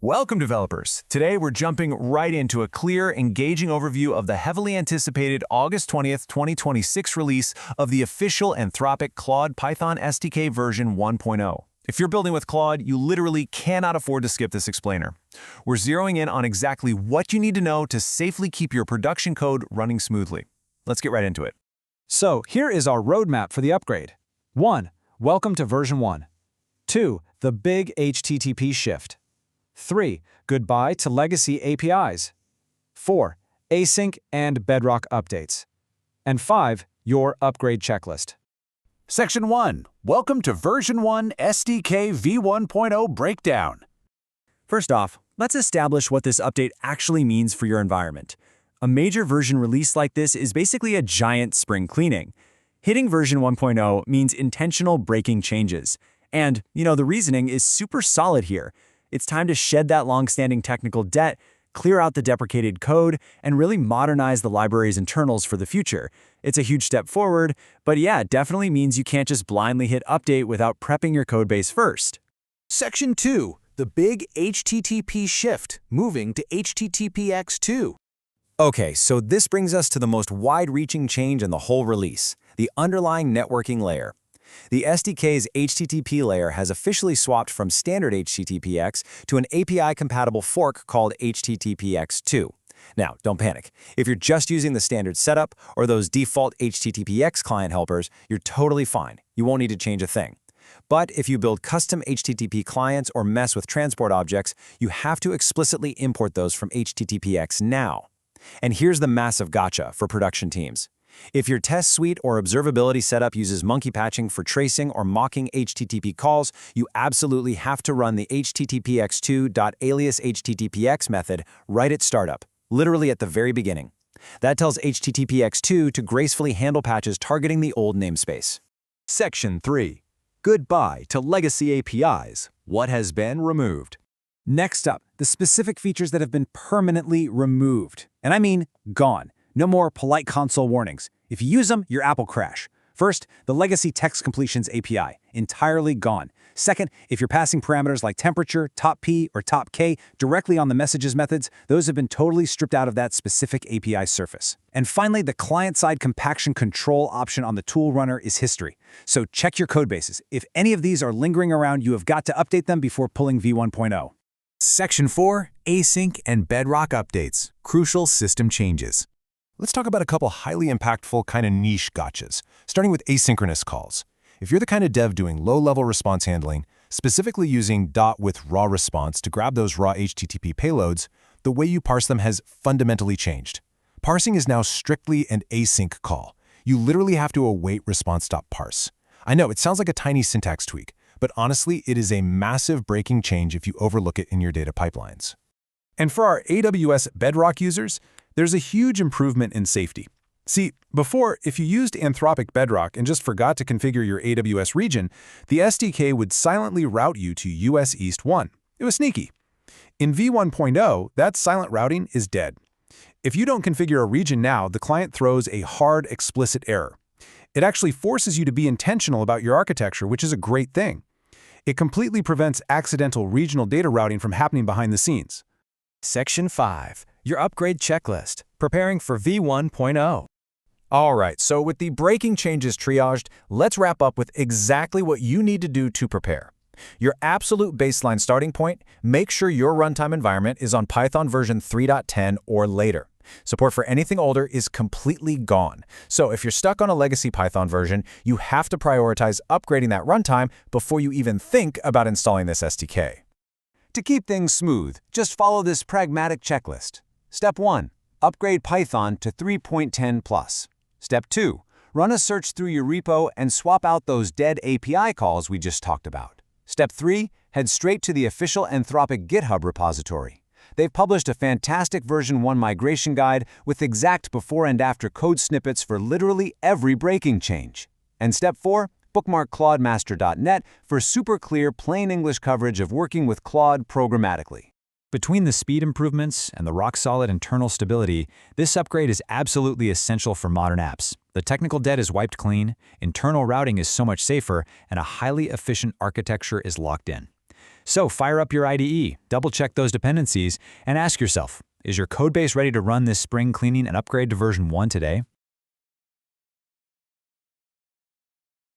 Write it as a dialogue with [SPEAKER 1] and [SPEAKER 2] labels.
[SPEAKER 1] Welcome, developers. Today, we're jumping right into a clear, engaging overview of the heavily anticipated August 20th, 2026 release of the official Anthropic Claude Python SDK version 1.0. If you're building with Claude, you literally cannot afford to skip this explainer. We're zeroing in on exactly what you need to know to safely keep your production code running smoothly. Let's get right into it.
[SPEAKER 2] So here is our roadmap for the upgrade. 1. Welcome to version 1. 2. The big HTTP shift. 3. Goodbye to legacy APIs. 4. Async and Bedrock updates. And 5. Your upgrade checklist.
[SPEAKER 3] Section 1. Welcome to version 1 SDK v1.0 breakdown.
[SPEAKER 4] First off, let's establish what this update actually means for your environment. A major version release like this is basically a giant spring cleaning. Hitting version 1.0 means intentional breaking changes. And, the reasoning is super solid here. It's time to shed that long-standing technical debt, clear out the deprecated code, and really modernize the library's internals for the future. It's a huge step forward, but yeah, it definitely means you can't just blindly hit update without prepping your codebase first.
[SPEAKER 3] Section 2. The big HTTP shift, moving to httpx2.
[SPEAKER 4] Okay, so this brings us to the most wide-reaching change in the whole release, the underlying networking layer. The SDK's HTTP layer has officially swapped from standard HTTPX to an API-compatible fork called httpx2. Now, don't panic. If you're just using the standard setup or those default HTTPX client helpers, you're totally fine. You won't need to change a thing. But if you build custom HTTP clients or mess with transport objects, you have to explicitly import those from HTTPX now. And here's the massive gotcha for production teams. If your test suite or observability setup uses monkey patching for tracing or mocking HTTP calls, you absolutely have to run the httpx2.alias_httpx method right at startup, literally at the very beginning. That tells httpx2 to gracefully handle patches targeting the old namespace.
[SPEAKER 5] Section 3. Goodbye to legacy APIs. What has been removed?
[SPEAKER 2] Next up, the specific features that have been permanently removed. And I mean gone. No more polite console warnings. If you use them, your app will crash. First, the legacy text completions API, entirely gone. Second, if you're passing parameters like temperature, top P, or top K directly on the messages methods, those have been totally stripped out of that specific API surface. And finally, the client-side compaction control option on the tool runner is history. So check your codebases. If any of these are lingering around, you have got to update them before pulling v1.0.
[SPEAKER 5] Section 4. Async and Bedrock updates. Crucial system changes.
[SPEAKER 1] Let's talk about a couple highly impactful kind of niche gotchas, starting with asynchronous calls. If you're the kind of dev doing low-level response handling, specifically using .with raw response to grab those raw HTTP payloads, the way you parse them has fundamentally changed. Parsing is now strictly an async call. You literally have to await response.parse. I know, it sounds like a tiny syntax tweak, but honestly, it is a massive breaking change if you overlook it in your data pipelines. And for our AWS Bedrock users, there's a huge improvement in safety. See, before, if you used Anthropic Bedrock and just forgot to configure your AWS region, the SDK would silently route you to US East 1. It was sneaky. In v1.0, that silent routing is dead. If you don't configure a region now, the client throws a hard, explicit error. It actually forces you to be intentional about your architecture, which is a great thing. It completely prevents accidental regional data routing from happening behind the scenes.
[SPEAKER 4] Section 5. Your upgrade checklist. Preparing for v1.0.
[SPEAKER 1] All right, so with the breaking changes triaged, let's wrap up with exactly what you need to do to prepare. Your absolute baseline starting point, make sure your runtime environment is on Python version 3.10 or later. Support for anything older is completely gone. So if you're stuck on a legacy Python version, you have to prioritize upgrading that runtime before you even think about installing this SDK.
[SPEAKER 2] To keep things smooth, just follow this pragmatic checklist. Step 1. Upgrade Python to 3.10+. Step 2. Run a search through your repo and swap out those dead API calls we just talked about. Step 3. Head straight to the official Anthropic GitHub repository. They've published a fantastic version 1 migration guide with exact before and after code snippets for literally every breaking change. And Step 4. Bookmark claudemaster.net for super clear, plain English coverage of working with Claude programmatically.
[SPEAKER 6] Between the speed improvements and the rock-solid internal stability, this upgrade is absolutely essential for modern apps. The technical debt is wiped clean, internal routing is so much safer, and a highly efficient architecture is locked in. So fire up your IDE, double-check those dependencies, and ask yourself, is your codebase ready to run this spring cleaning and upgrade to version 1 today?